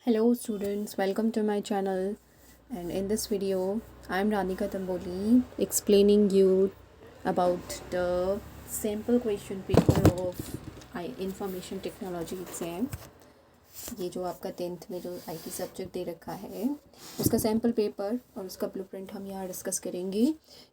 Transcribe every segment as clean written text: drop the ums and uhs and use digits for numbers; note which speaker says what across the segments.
Speaker 1: Hello students, welcome to my channel, and in this video I am Ranika Tamboli explaining you about the sample question paper of information technology exam। ये जो आपका 10th में जो IT subject they रखा है उसका sample paper और उसका ब्लूप्रिंट हम यहाँ डिस्कस करेंगे।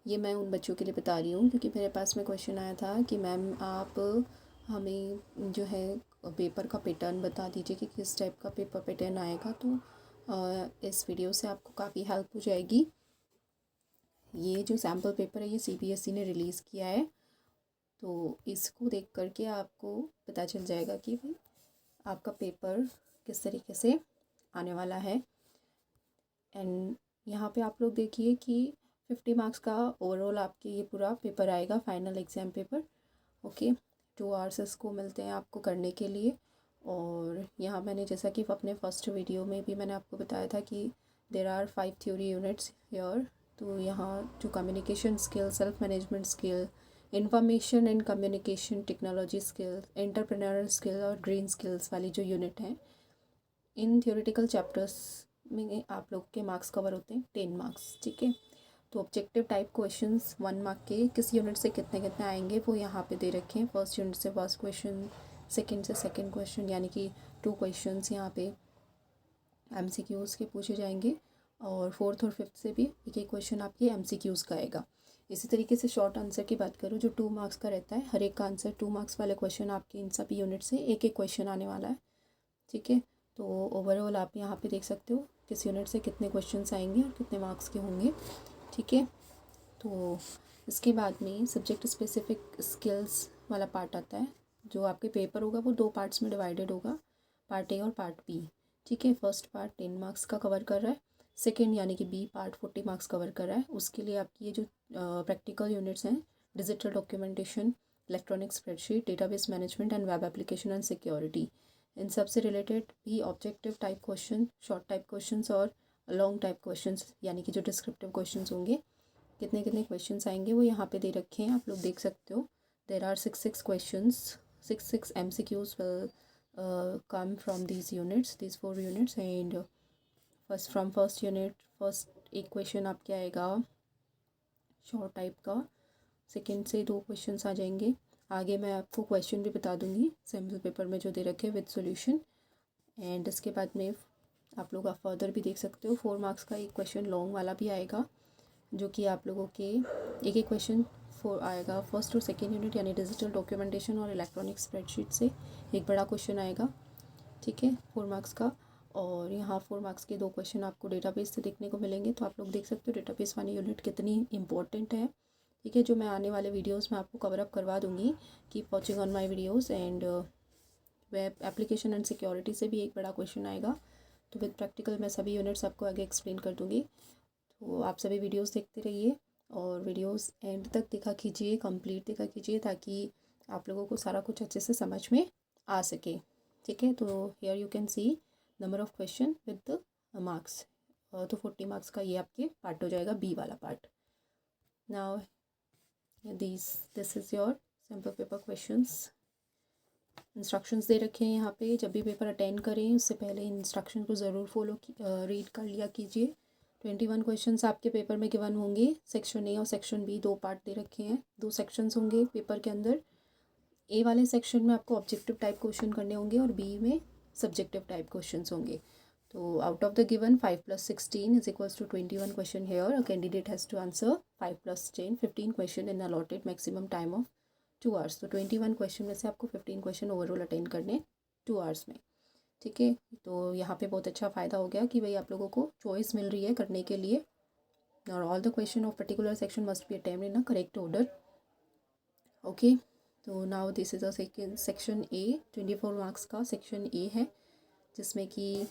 Speaker 1: ये मैं उन बच्चों के लिए बता रही हूँ क्योंकि मेरे पास में क्वेश्चन आया था कि मैम आप हमें जो है पेपर का पैटर्न बता दीजिए कि किस टाइप का पेपर पैटर्न आएगा। तो इस वीडियो से आपको काफ़ी हेल्प हो जाएगी। ये जो सैम्पल पेपर है ये CBSE ने रिलीज़ किया है, तो इसको देख करके आपको पता चल जाएगा कि भाई आपका पेपर किस तरीके से आने वाला है। एंड यहाँ पे आप लोग देखिए कि 50 मार्क्स का ओवरऑल आपके ये पूरा पेपर आएगा, final exam paper. Okay, 2 hours इसको मिलते हैं आपको करने के लिए। और यहाँ मैंने जैसा कि अपने फर्स्ट वीडियो में भी मैंने आपको बताया था कि there are 5 theory units here. तो यहाँ जो communication skill, self management skill, information and communication technology skill, entrepreneurial skill और ग्रीन स्किल्स वाली जो यूनिट हैं, इन थ्योरेटिकल चैप्टर्स में आप लोग के मार्क्स कवर होते हैं 10 मार्क्स। ठीक है, तो ऑब्जेक्टिव टाइप क्वेश्चंस 1 मार्क के किस यूनिट से कितने कितने आएंगे वो यहाँ पे दे रखे हैं। फर्स्ट यूनिट से फर्स्ट क्वेश्चन, सेकंड से सेकंड क्वेश्चन, यानी कि 2 क्वेश्चंस यहाँ पे MCQs के पूछे जाएंगे और फोर्थ और फिफ्थ से भी एक एक क्वेश्चन आपके MCQs का आएगा। इसी तरीके से शॉर्ट आंसर की बात करूँ जो 2 मार्क्स का रहता है, हर एक का आंसर 2 मार्क्स वाले क्वेश्चन आपके इन सभी यूनिट से एक एक क्वेश्चन आने वाला है। ठीक है, तो ओवरऑल आप यहाँ पे देख सकते हो किस यूनिट से कितने क्वेश्चंस आएंगे और कितने मार्क्स के होंगे। ठीक है, तो इसके बाद में सब्जेक्ट स्पेसिफिक स्किल्स वाला पार्ट आता है। जो आपके पेपर होगा वो 2 पार्ट्स में डिवाइडेड होगा, पार्ट ए और पार्ट बी। ठीक है, फर्स्ट पार्ट 10 मार्क्स का कवर कर रहा है, सेकेंड यानी कि बी पार्ट 40 मार्क्स कवर कर रहा है। उसके लिए आपकी ये जो प्रैक्टिकल यूनिट्स हैं, digital documentation, electronic spreadsheet, database management and web application and security, इन सब से रिलेटेड भी objective type question, short type questions और लॉन्ग टाइप क्वेश्चंस यानी कि जो डिस्क्रिप्टिव क्वेश्चंस होंगे, कितने कितने क्वेश्चंस आएंगे वो यहाँ पे दे रखे हैं, आप लोग देख सकते हो। There are 6 questions, 6 MCQs will come from these units, these 4 units. And first unit first एक क्वेश्चन आपके आएगा शॉर्ट टाइप का, सेकेंड से 2 क्वेश्चंस आ जाएंगे। आगे मैं आपको क्वेश्चन भी बता दूंगी सैम्पल पेपर में जो दे रखे हैं विद सॉल्यूशन। एंड इसके बाद में आप लोग आप फर्दर भी देख सकते हो 4 मार्क्स का एक क्वेश्चन लॉन्ग वाला भी आएगा, जो कि आप लोगों के एक एक क्वेश्चन आएगा फर्स्ट और सेकेंड यूनिट यानी डिजिटल डॉक्यूमेंटेशन और इलेक्ट्रॉनिक स्प्रेडशीट से एक बड़ा क्वेश्चन आएगा। ठीक है, 4 मार्क्स का। और यहाँ 4 मार्क्स के 2 क्वेश्चन आपको डेटाबेस से देखने को मिलेंगे, तो आप लोग देख सकते हो डेटाबेस वाली यूनिट कितनी इंपॉर्टेंट है। ठीक है, जो मैं आने वाले वीडियोस में आपको कवर अप करवा दूँगी। Keep watching on my videos. And web application and security से भी एक बड़ा क्वेश्चन आएगा, तो विद प्रैक्टिकल मैं सभी यूनिट्स आपको आगे एक्सप्लेन कर दूँगी। तो आप सभी वीडियोस देखते रहिए और वीडियोस एंड तक देखा कीजिए, कंप्लीट देखा कीजिए, ताकि आप लोगों को सारा कुछ अच्छे से समझ में आ सके। ठीक है, तो here you can see number of question with the marks. तो 40 मार्क्स का ये आपके पार्ट हो जाएगा, बी वाला part. Now this is your sample paper questions. Instructions दे रखे हैं यहाँ पे, जब भी पेपर अटेंड करें उससे पहले इंस्ट्रक्शन को ज़रूर फॉलो रीड कर लिया कीजिए। 21 क्वेश्चंस आपके पेपर में गिवन होंगे, सेक्शन ए और सेक्शन बी 2 पार्ट दे रखे हैं, 2 सेक्शंस होंगे पेपर के अंदर। ए वाले सेक्शन में आपको ऑब्जेक्टिव टाइप क्वेश्चन करने होंगे और बी में सब्जेक्टिव टाइप क्वेश्चंस होंगे। तो out of the given 5 + 16 is equals to 21 question here. A candidate has to answer 5 + 10 15 question in allotted maximum time of 2 hours. तो 21 क्वेश्चन में से आपको 15 क्वेश्चन ओवरऑल अटेंड करने 2 आवर्स में। ठीक है, तो यहाँ पे बहुत अच्छा फ़ायदा हो गया कि भाई आप लोगों को चॉइस मिल रही है करने के लिए। और all the question of particular section must be attempt in a correct order. Okay, तो now this is a section A, 24 marks का सेक्शन ए है, जिसमें कि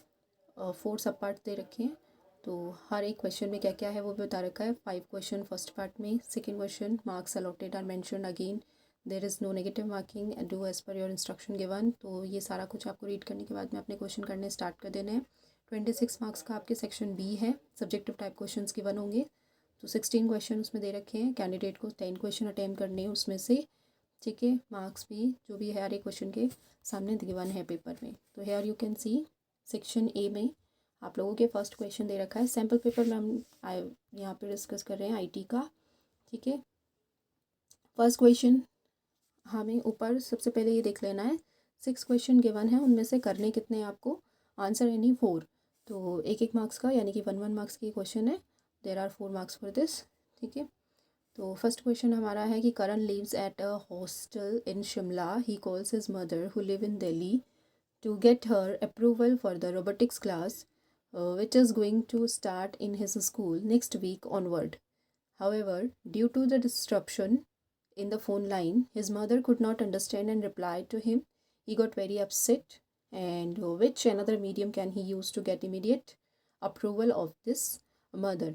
Speaker 1: 4 सब पार्ट दे रखे हैं। तो हर एक क्वेश्चन में क्या क्या है वो भी बता रखा है। 5 क्वेश्चन फर्स्ट पार्ट में, second question marks allotted are mention again, there is no negative marking and do as per your instruction given. तो ये सारा कुछ आपको रीड करने के बाद में अपने क्वेश्चन करने स्टार्ट कर देने हैं। 26 मार्क्स का आपके सेक्शन बी है, सब्जेक्टिव टाइप क्वेश्चन गिवन होंगे। तो 16 क्वेश्चन उसमें दे रखे हैं, कैंडिडेट को 10 क्वेश्चन अटेम्प्ट करने हैं उसमें से। ठीक है, मार्क्स भी जो भी है हर एक क्वेश्चन के सामने गिवन है पेपर में। तो here you can see section A में आप लोगों के फर्स्ट क्वेश्चन दे रखा है। सैम्पल पेपर में हम यहाँ पे डिस्कस कर रहे हैं आईटी का, ठीक है। फर्स्ट क्वेश्चन हमें ऊपर सबसे पहले ये देख लेना है, 6 क्वेश्चन गिवन है, उनमें से करने कितने हैं आपको, आंसर एनी 4। तो एक मार्क्स का यानी कि 1 मार्क्स की क्वेश्चन है। There are 4 marks for this, ठीक है। तो फर्स्ट क्वेश्चन हमारा है कि Karan lives at a hostel in Shimla. He calls his mother who live in Delhi to get her approval for the robotics class, which is going to start in his school next week onward. However, due to the disruption in the phone line, his mother could not understand and replied to him. He got very upset. And which another medium can he use to get immediate approval of his mother?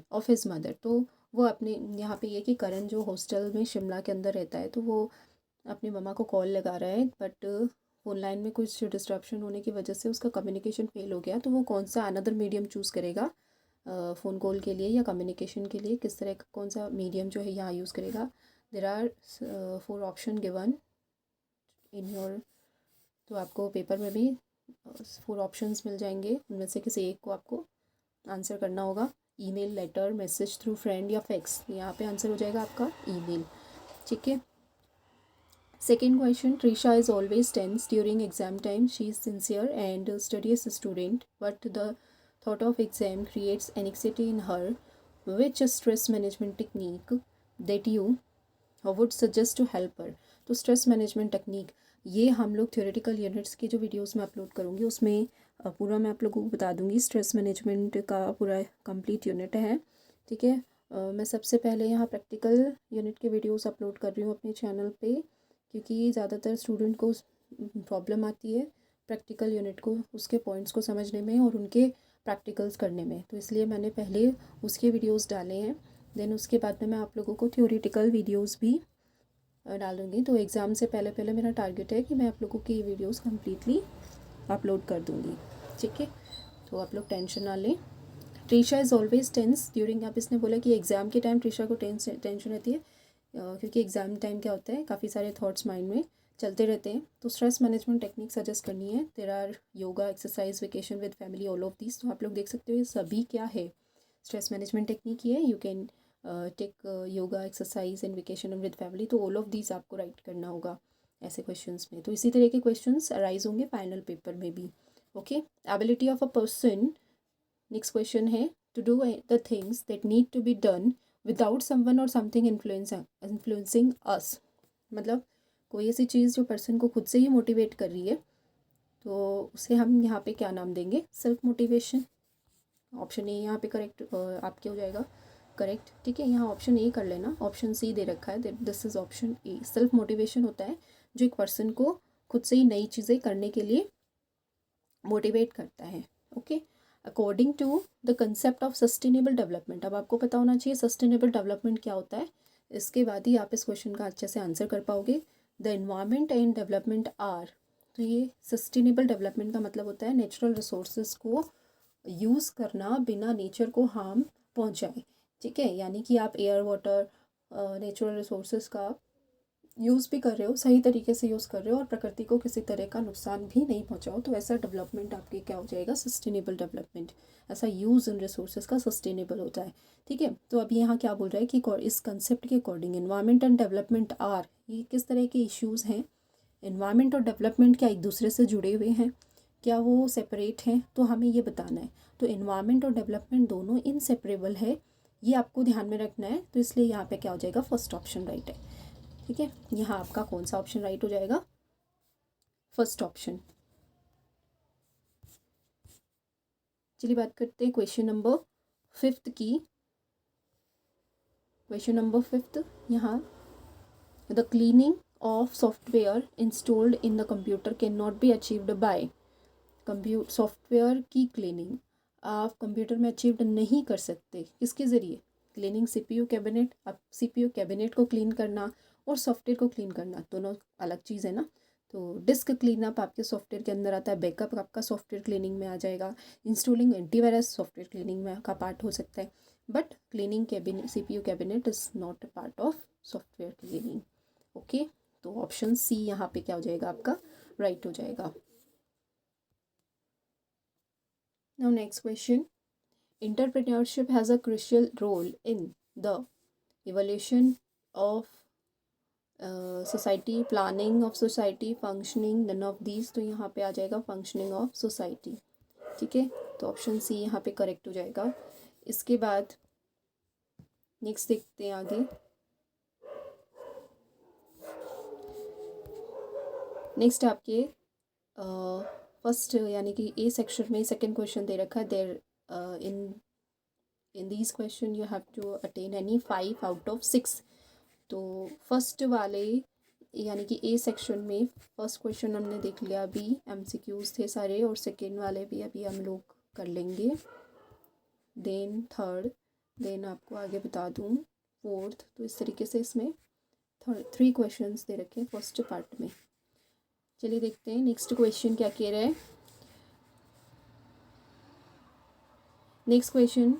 Speaker 1: तो वो अपने यहाँ पे ये कि करण जो hostel में शिमला के अंदर रहता है, तो वो अपनी मम्मा को कॉल लगा रहा है, बट फ़ोन लाइन में कुछ डिस्ट्रप्शन होने की वजह से उसका कम्युनिकेशन फेल हो गया। तो वो कौन सा अनदर मीडियम चूज़ करेगा फ़ोन कॉल के लिए या कम्युनिकेशन के लिए, किस तरह का कौन सा मीडियम जो है यहाँ यूज़ करेगा। There are 4 option given in your, तो आपको पेपर में भी 4 ऑप्शंस मिल जाएंगे, उनमें से किसी एक को आपको आंसर करना होगा। Email, letter, message through friend या फैक्स। यहाँ पे आंसर हो जाएगा आपका ईमेल, ठीक है। Second question, Trisha is always tense during exam time. She is sincere and studious student, but the thought of exam creates anxiety in her. Which stress management technique that you would suggest to help her? तो stress management technique ये हम लोग theoretical units की जो videos में upload करूँगी उसमें पूरा मैं आप लोगों को बता दूँगी। स्ट्रेस मैनेजमेंट का पूरा कंप्लीट यूनिट है, ठीक है। मैं सबसे पहले यहाँ प्रैक्टिकल यूनिट के वीडियोस अपलोड कर रही हूँ अपने चैनल पे, क्योंकि ज़्यादातर स्टूडेंट को प्रॉब्लम आती है प्रैक्टिकल यूनिट को, उसके पॉइंट्स को समझने में और उनके प्रैक्टिकल्स करने में, तो इसलिए मैंने पहले उसके वीडियोस डाले हैं। देन उसके बाद में मैं आप लोगों को थ्योरेटिकल वीडियोस भी डालूँगी। तो एग्ज़ाम से पहले पहले मेरा टारगेट है कि मैं आप लोगों की ये वीडियोस कम्प्लीटली अपलोड कर दूँगी, ठीक है। तो आप लोग टेंशन ना लें। ट्रीशा इज़ ऑलवेज टेंस ड्यूरिंग, आप इसने बोला कि एग्ज़ाम के टाइम ट्रीशा को टेंशन रहती है, क्योंकि एग्ज़ाम टाइम क्या होता है, काफ़ी सारे थॉट्स माइंड में चलते रहते हैं। तो स्ट्रेस मैनेजमेंट टेक्निक सजेस्ट करनी है। There are yoga, exercise, vacation with family, all of this. तो आप लोग देख सकते हो ये सभी क्या है, स्ट्रेस मैनेजमेंट टेक्निक ही है। You can take yoga, exercise and vacation with family. तो ऑल ऑफ दिस आपको राइट करना होगा ऐसे क्वेश्चंस में। तो इसी तरह के क्वेश्चंस अराइज होंगे फाइनल पेपर में भी, okay. Ability of a person, next question है, to do the things that need to be done without someone or something influencing us. मतलब कोई ऐसी चीज़ जो पर्सन को खुद से ही मोटिवेट कर रही है, तो उसे हम यहाँ पे क्या नाम देंगे, सेल्फ मोटिवेशन। ऑप्शन ए यहाँ पे करेक्ट आपके हो जाएगा करेक्ट, ठीक है। यहाँ ऑप्शन ए कर लेना, ऑप्शन सी दे रखा है, this is option A. Self motivation होता है जो एक पर्सन को खुद से ही नई चीज़ें करने के लिए मोटिवेट करता है, okay. According to the concept of sustainable development, अब आपको पता होना चाहिए सस्टेनेबल डेवलपमेंट क्या होता है, इसके बाद ही आप इस क्वेश्चन का अच्छे से आंसर कर पाओगे। The environment and development are, तो ये सस्टेनेबल डेवलपमेंट का मतलब होता है नेचुरल रिसोर्सेज को यूज़ करना बिना नेचर को हार्म पहुंचाए, ठीक है। यानी कि आप एयर, वाटर, नेचुरल रिसोर्सेज का यूज़ भी कर रहे हो, सही तरीके से यूज़ कर रहे हो और प्रकृति को किसी तरह का नुकसान भी नहीं पहुंचाओ, तो ऐसा डेवलपमेंट आपके क्या हो जाएगा, सस्टेनेबल डेवलपमेंट। ऐसा यूज़ इन रिसोर्सेज का सस्टेनेबल होता है, ठीक है। तो अभी यहाँ क्या बोल रहा है कि इस कंसेप्ट के according environment and development are, ये किस तरह के इश्यूज़ हैं। एनवायरनमेंट और डेवलपमेंट क्या एक दूसरे से जुड़े हुए हैं, क्या वो सेपरेट हैं, तो हमें ये बताना है। तो एनवायरनमेंट और डेवलपमेंट दोनों इनसेपरेबल है, ये आपको ध्यान में रखना है। तो इसलिए यहाँ पे क्या हो जाएगा, फर्स्ट ऑप्शन राइट है, ठीक है। यहाँ आपका कौन सा ऑप्शन राइट हो जाएगा, फर्स्ट ऑप्शन। चलिए बात करते हैं क्वेश्चन नंबर 5 की। क्वेश्चन नंबर 5 यहाँ, the cleaning of software installed in the computer can not be achieved by. Software की क्लीनिंग आप कंप्यूटर में अचीव्ड नहीं कर सकते, किसके ज़रिए, क्लीनिंग सीपीयू कैबिनेट। अब सीपीयू कैबिनेट को क्लीन करना और सॉफ्टवेयर को क्लीन करना दोनों अलग चीज़ है ना। तो डिस्क क्लीनअप आपके सॉफ्टवेयर के अंदर आता है, बैकअप आपका सॉफ्टवेयर क्लीनिंग में आ जाएगा, इंस्टॉलिंग एंटीवायरस सॉफ्टवेयर क्लीनिंग में का पार्ट हो सकता है, but cleaning cabinet, CPU cabinet is not a part of software cleaning, okay. तो ऑप्शन सी यहाँ पे क्या हो जाएगा आपका राइट हो जाएगा। Now next question. Entrepreneurship has a crucial role in the evolution of society, planning of society, functioning, none of these. तो यहाँ पे आ जाएगा functioning of society. ठीक है, तो ऑप्शन सी यहाँ पे करेक्ट हो जाएगा. इसके बाद नेक्स्ट देखते हैं आगे. नेक्स्ट आपके फर्स्ट यानी कि ए सेक्शन में सेकंड क्वेश्चन दे रखा है. There in these question you have to attempt any 5 out of 6. तो फर्स्ट वाले यानी कि ए सेक्शन में फर्स्ट क्वेश्चन हमने देख लिया. अभी एमसीक्यूज थे सारे, और सेकेंड वाले भी अभी हम लोग कर लेंगे. देन थर्ड, देन आपको आगे बता दूँ फोर्थ. तो इस तरीके से इसमें 3 क्वेश्चंस दे रखे हैं फर्स्ट पार्ट में. चलिए देखते हैं नेक्स्ट क्वेश्चन क्या कह रहा है. Next question,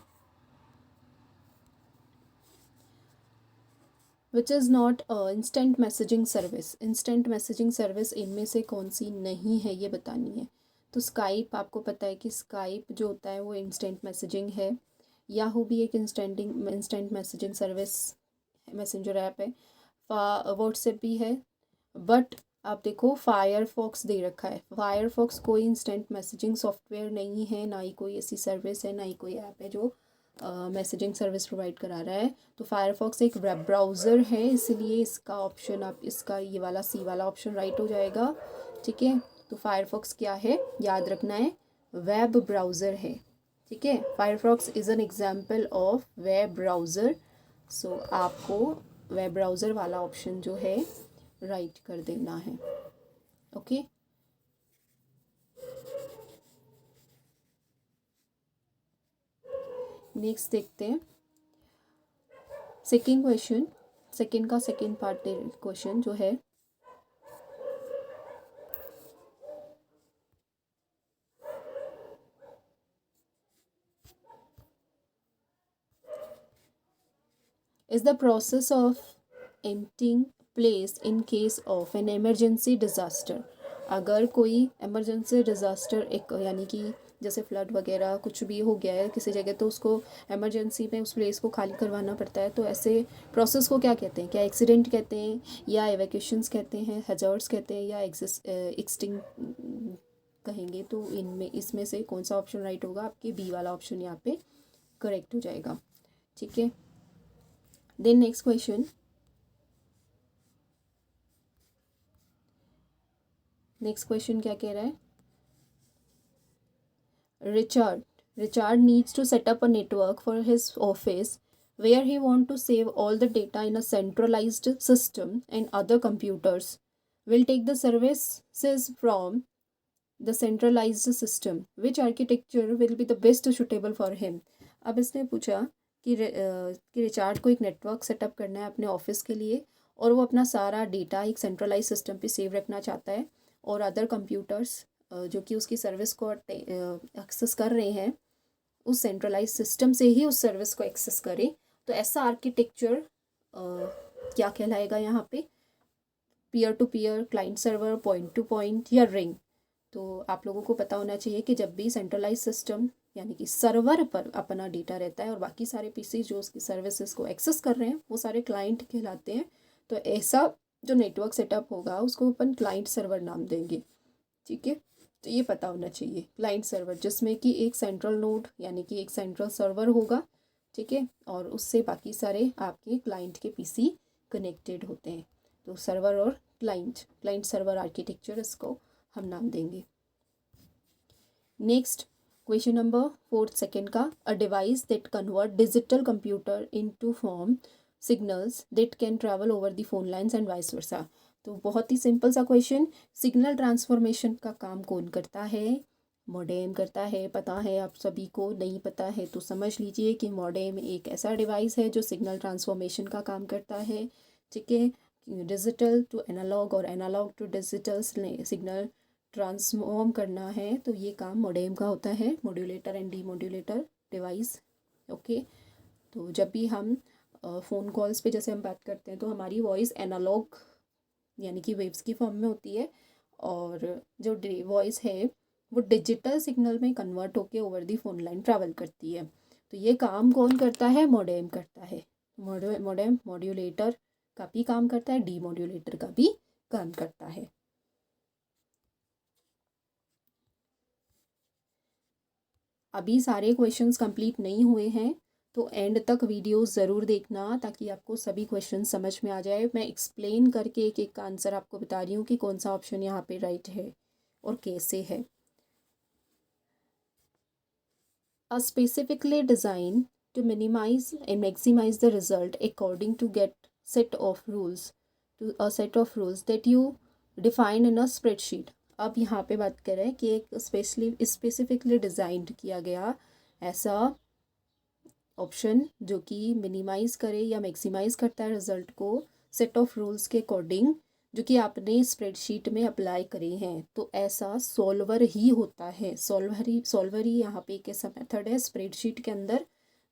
Speaker 1: which is not instant messaging service. Instant messaging service इनमें से कौन सी नहीं है, ये बतानी है. तो स्काइप, आपको पता है कि स्काइप जो होता है वो इंस्टेंट मैसेजिंग है. याहू भी एक instant messaging service messenger app है. व्हाट्सएप भी है. बट आप देखो फायरफॉक्स दे रखा है. फायरफॉक्स कोई इंस्टेंट मैसेजिंग सॉफ्टवेयर नहीं है, ना ही कोई ऐसी सर्विस है, ना ही कोई ऐप है जो मैसेजिंग सर्विस प्रोवाइड करा रहा है. तो फायरफॉक्स एक वेब ब्राउज़र है, इसलिए इसका ऑप्शन आप इसका ये वाला सी वाला ऑप्शन राइट हो जाएगा. ठीक है, तो फायरफॉक्स क्या है याद रखना है, वेब ब्राउज़र है. ठीक है, Firefox is an example of web browser. So आपको वेब ब्राउज़र वाला ऑप्शन जो है राइट कर देना है. ओके, नेक्स्ट देखते हैं सेकेंड क्वेश्चन. सेकेंड का सेकेंड पार्ट क्वेश्चन जो है, is the process of emptying place in case of an emergency disaster. अगर कोई emergency disaster एक यानी कि जैसे फ्लड वगैरह कुछ भी हो गया है किसी जगह, तो उसको एमरजेंसी में उस प्लेस को खाली करवाना पड़ता है. तो ऐसे प्रोसेस को क्या कहते हैं? क्या एक्सीडेंट कहते हैं, या एवैक्यूएशंस कहते हैं, हैज़ार्ड्स कहते हैं, या एक्सटिंग कहेंगे? तो इनमें इसमें से कौन सा ऑप्शन राइट होगा? आपके बी वाला ऑप्शन यहाँ पे करेक्ट हो जाएगा. ठीक है, then next question. Next question क्या कह रहा है? Richard needs to set up a network for his office where he want to save all the data in a centralized system, and other computers will take the services from the centralized system. Which architecture will be the best suitable for him? अब इसने पूछा कि Richard को एक network setup करना है अपने office के लिए, और वो अपना सारा डेटा एक सेंट्रलाइज सिस्टम पे सेव रखना चाहता है, और अदर कंप्यूटर्स जो कि उसकी सर्विस को एक्सेस कर रहे हैं उस सेंट्रलाइज सिस्टम से ही उस सर्विस को एक्सेस करें. तो ऐसा आर्किटेक्चर क्या कहलाएगा यहाँ पे? Peer to peer, client server, point to point, या रिंग? तो आप लोगों को पता होना चाहिए कि जब भी सेंट्रलाइज सिस्टम यानी कि सर्वर पर अपना डेटा रहता है और बाकी सारे पीसी जो उसकी सर्विसेज को एक्सेस कर रहे हैं वो सारे क्लाइंट कहलाते हैं. तो ऐसा जो नेटवर्क सेटअप होगा उसको अपन क्लाइंट सर्वर नाम देंगे. ठीक है, तो ये पता होना चाहिए, क्लाइंट सर्वर, जिसमें कि एक सेंट्रल नोड यानी कि एक सेंट्रल सर्वर होगा. ठीक है, और उससे बाकी सारे आपके क्लाइंट के पीसी कनेक्टेड होते हैं. तो सर्वर और क्लाइंट सर्वर आर्किटेक्चर इसको हम नाम देंगे. नेक्स्ट क्वेश्चन नंबर 4 सेकेंड का, a device that convert digital computer into form signals that can travel over the phone lines and vice versa. तो बहुत ही सिंपल सा क्वेश्चन. सिग्नल ट्रांसफॉर्मेशन का काम कौन करता है? मॉडेम करता है. पता है आप सभी को? नहीं पता है तो समझ लीजिए कि मॉडेम एक ऐसा डिवाइस है जो सिग्नल ट्रांसफॉर्मेशन का काम करता है. ठीक है, डिजिटल टू एनालॉग और analogue to digital signal transform करना है, तो ये काम मॉडेम का होता है, modulator and demodulator device. Okay, तो जब भी हम फ़ोन कॉल्स पे जैसे हम बात करते हैं तो हमारी वॉइस एनालॉग यानी कि वेव्स की फॉर्म में होती है, और जो वॉइस है वो डिजिटल सिग्नल में कन्वर्ट होके over the phone line travel करती है। तो ये काम कौन करता है? मॉडेम करता है। मॉडेम मॉड्यूलेटर का भी काम करता है, डीमॉड्यूलेटर का भी काम करता है। अभी सारे क्वेश्चंस कंप्लीट नहीं हुए हैं, तो एंड तक वीडियो ज़रूर देखना ताकि आपको सभी क्वेश्चन समझ में आ जाए। मैं एक्सप्लेन करके एक एक का आंसर आपको बता रही हूँ कि कौन सा ऑप्शन यहाँ पे राइट है और कैसे है। A specifically designed to minimize and maximize the result according to a set of rules that you define in a spreadsheet। अब यहाँ पे बात कर रहे हैं कि एक स्पेसिफिकली डिज़ाइंड किया गया ऐसा ऑप्शन जो कि मिनिमाइज़ करे या मैक्सिमाइज़ करता है रिजल्ट को सेट ऑफ रूल्स के अकॉर्डिंग, जो कि आपने स्प्रेडशीट में अप्लाई करे हैं। तो ऐसा सॉल्वर ही होता है। सॉल्वर ही यहाँ पे एक ऐसा मेथड है स्प्रेडशीट के अंदर,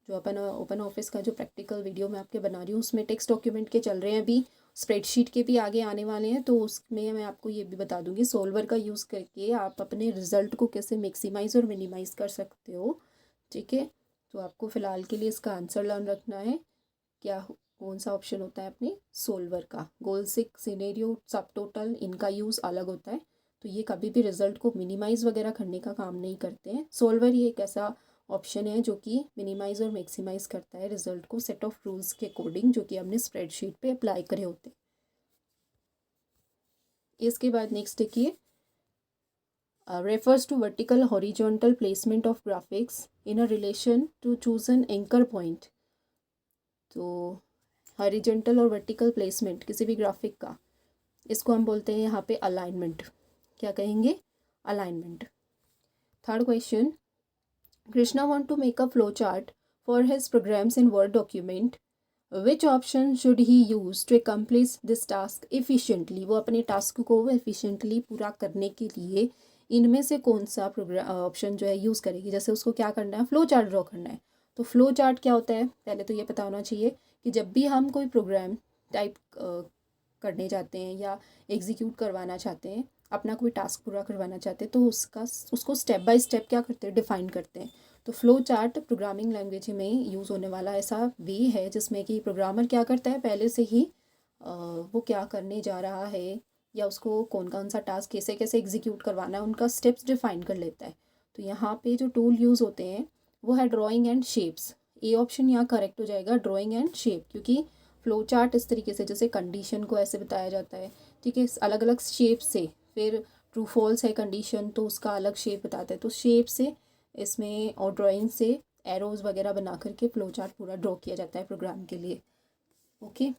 Speaker 1: जो अपन ओपन ऑफिस का जो प्रैक्टिकल वीडियो मैं आपके बना रही हूँ उसमें टेक्स्ट डॉक्यूमेंट के चल रहे हैं, अभी स्प्रेडशीट के भी आगे आने वाले हैं। तो उसमें मैं आपको ये भी बता दूंगी सॉल्वर का यूज़ करके आप अपने रिजल्ट को कैसे मैक्सिमाइज़ और मिनिमाइज़ कर सकते हो। ठीक है, तो आपको फ़िलहाल के लिए इसका आंसर लर्न रखना है। कौन सा ऑप्शन होता है अपने सोल्वर का? गोल सिक, सिनेरियो, सब टोटल, इनका यूज़ अलग होता है। तो ये कभी भी रिजल्ट को मिनिमाइज़ वगैरह करने का काम नहीं करते हैं। सोल्वर ही एक ऐसा ऑप्शन है जो कि मिनिमाइज़ और मैक्सिमाइज़ करता है रिजल्ट को सेट ऑफ रूल्स के अकॉर्डिंग, जो कि हमने स्प्रेडशीट पे अप्लाई करे होते हैं। इसके बाद नेक्स्ट देखिए, refers to vertical horizontal placement of graphics in a relation to choose an anchor point। तो हॉरिजॉन्टल और वर्टिकल प्लेसमेंट किसी भी ग्राफिक का, इसको हम बोलते हैं यहाँ पे अलाइनमेंट। क्या कहेंगे? Alignment. Third question, Krishna want to make a flow chart for his programs in word document, which option should he use to accomplish this task efficiently. वो अपने टास्क को एफिशिएंटली पूरा करने के लिए इनमें से कौन सा ऑप्शन जो है यूज़ करेगी। जैसे उसको क्या करना है? फ्लो चार्ट ड्रॉ करना है। तो फ्लो चार्ट क्या होता है? पहले तो ये पता होना चाहिए कि जब भी हम कोई प्रोग्राम टाइप करने जाते हैं या एग्जीक्यूट करवाना चाहते हैं, अपना कोई टास्क पूरा करवाना चाहते हैं, तो उसको स्टेप बाय स्टेप क्या करते हैं? डिफाइन करते हैं। तो फ्लो चार्ट प्रोग्रामिंग लैंग्वेज में यूज़ होने वाला ऐसा वे है जिसमें कि प्रोग्रामर क्या करता है, पहले से ही वो क्या करने जा रहा है या उसको कौन कौन सा टास्क कैसे कैसे एग्जीक्यूट करवाना है, उनका स्टेप्स डिफाइन कर लेता है। तो यहाँ पे जो टूल यूज़ होते हैं वो है drawing and shapes. A option यहाँ करेक्ट हो जाएगा, ड्राइंग एंड शेप, क्योंकि फ्लो चार्ट इस तरीके से जैसे कंडीशन को ऐसे बताया जाता है, ठीक है, अलग अलग शेप से। फिर ट्रू फॉल्स है कंडीशन तो उसका अलग शेप बताता है, तो शेप से इसमें और ड्राइंग से एरोज वगैरह बना करके फ्लो चार्ट पूरा ड्रॉ किया जाता है प्रोग्राम के लिए। ओके,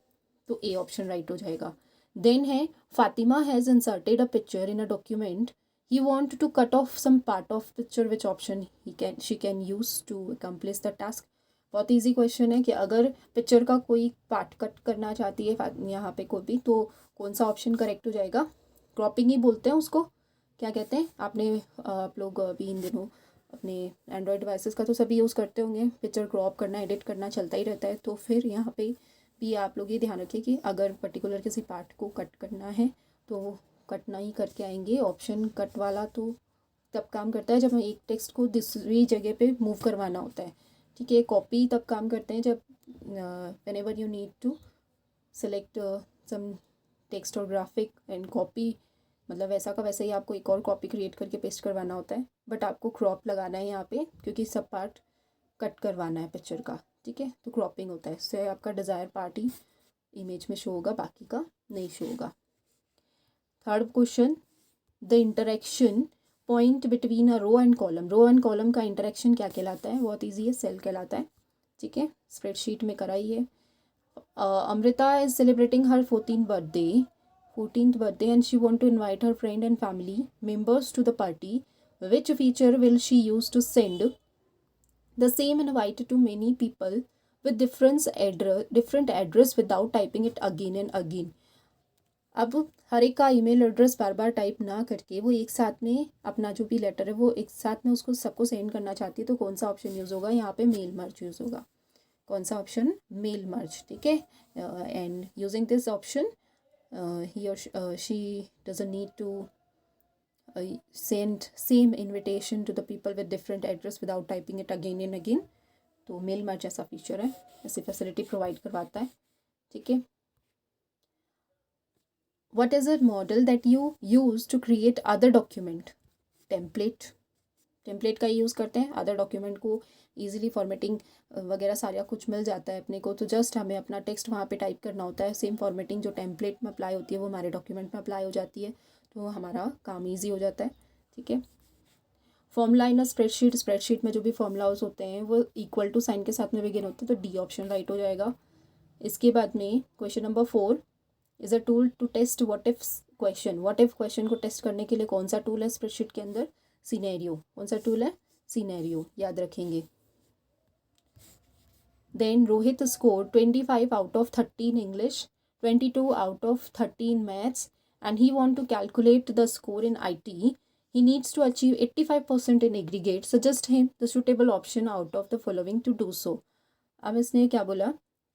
Speaker 1: तो ए ऑप्शन राइट हो जाएगा। देन है, Fatima has inserted a picture in a document, he want to cut off some part of picture, which option she can use to accomplish the task. बहुत easy question है कि अगर picture का कोई part cut करना चाहती है यहाँ पे कोई भी, तो कौन सा ऑप्शन करेक्ट हो जाएगा? क्रॉपिंग ही बोलते हैं उसको, क्या कहते हैं? आप लोग अभी इन दिनों अपने एंड्रॉयड डिवाइसेस का तो सभी यूज़ करते होंगे, पिक्चर क्रॉप करना, एडिट करना चलता ही रहता है। तो फिर यहाँ पे भी आप लोग ये ध्यान रखिए कि अगर पर्टिकुलर किसी पार्ट को कट करना है तो कटना ही करके आएंगे। ऑप्शन कट वाला तो तब काम करता है जब एक टेक्स्ट को दूसरी जगह पे मूव करवाना होता है, ठीक है। कॉपी तब काम करते हैं जब whenever you need to select some text और ग्राफिक एंड कॉपी, मतलब वैसा का वैसा ही आपको एक और कॉपी क्रिएट करके पेस्ट करवाना होता है, बट आपको क्रॉप लगाना है यहाँ पे क्योंकि सब पार्ट कट करवाना है पिक्चर का, ठीक है। तो क्रॉपिंग होता है, इससे आपका डिज़ायर पार्ट ही इमेज में शो होगा, बाकी का नहीं शो होगा। Third question, the interaction point between a row and column. Row and column का इंटरेक्शन क्या कहलाता है? बहुत ईजी है, सेल कहलाता है, ठीक है। स्प्रेडशीट में कराई है। Amrita is celebrating her 14th birthday and she want to invite her friend and family members to the party. Which feature will she use to send the same invite to many people with different address without typing it again and again? अब हर एक का email address bar बार type ना करके वो एक साथ में अपना जो भी लेटर है वो एक साथ में उसको सबको सेंड करना चाहती है, तो कौन सा ऑप्शन यूज़ होगा? यहाँ पे मेल मर्ज यूज़ होगा। कौन सा ऑप्शन? मेल मर्ज, ठीक है। And using this option he or she doesn't need to send same invitation to the people with different address without typing it again and again. तो mail merge ऐसा feature है, ऐसी facility provide करवाता है। ठीक है। What is a model that you use to create other document? Template. Template का use करते हैं। अदर डॉक्यूमेंट को ईजिली फॉर्मेटिंग वगैरह सारा कुछ मिल जाता है अपने को, तो जस्ट हमें अपना टेक्स्ट वहाँ पे टाइप करना होता है। सेम फॉर्मेटिंग जो टेम्पलेट में अप्लाई होती है वो हमारे डॉक्यूमेंट में अप्लाई हो जाती है, तो हमारा काम ईजी हो जाता है। ठीक है। Formula in a spreadsheet, spreadsheet में जो भी फॉर्मूलाज होते हैं वो इक्वल टू साइन के साथ में बिगिन होते हैं, तो डी ऑप्शन राइट हो जाएगा। इसके बाद में question number 4 is a tool to test what if question. What if question को टेस्ट करने के लिए कौन सा टूल है स्प्रेडशीट के अंदर? सिनेरियो। कौन सा टूल है? सिनेरियो, याद रखेंगे। Then Rohit score 25 out of 30 in English, 22 out of 30 in maths, and he want to calculate the score in IT. He needs to achieve 85% in aggregate. Suggest him the suitable option out of the following to do so. अब इसने क्या बोला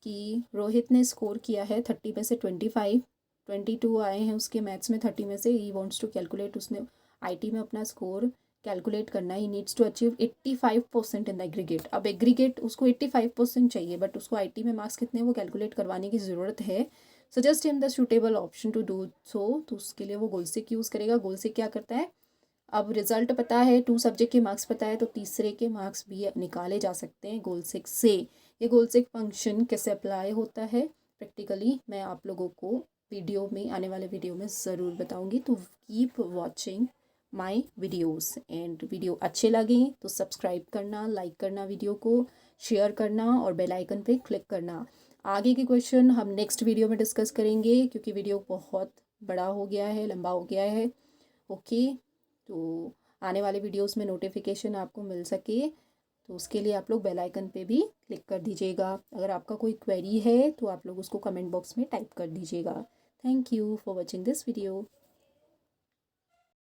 Speaker 1: कि रोहित ने score किया है 30 में से 25, 22 आए हैं उसके मैथ्स में, 30 में से ही वॉन्ट्स टू कैलकुलेट, उसने IT में अपना स्कोर कैलकुलेट करना है। He needs to achieve 85% in the aggregate. अब एग्रीगेट उसको 85% चाहिए, बट उसको IT में मार्क्स कितने वो कैलकुलेट करवाने की ज़रूरत है। Suggest him the suitable option to do so. तो उसके लिए वो गोलसिक यूज़ करेगा। गोलसिक क्या करता है? अब रिजल्ट पता है, 2 सब्जेक्ट के मार्क्स पता है, तो तीसरे के मार्क्स भी निकाले जा सकते हैं गोलसिक से। ये गोलसिक फंक्शन कैसे अप्लाई होता है प्रैक्टिकली मैं आप लोगों को वीडियो में, आने वाले वीडियो में ज़रूर बताऊंगी। तो keep watching my videos, and video अच्छे लगे तो सब्सक्राइब करना, लाइक करना, वीडियो को शेयर करना और बेल आइकन पे क्लिक करना। आगे के क्वेश्चन हम नेक्स्ट वीडियो में डिस्कस करेंगे, क्योंकि वीडियो बहुत बड़ा हो गया है, लंबा हो गया है। ओके। तो आने वाले वीडियोस में नोटिफिकेशन आपको मिल सके तो उसके लिए आप लोग बेल आइकन पे भी क्लिक कर दीजिएगा। अगर आपका कोई क्वेरी है तो आप लोग उसको कमेंट बॉक्स में टाइप कर दीजिएगा। Thank you for watching this video.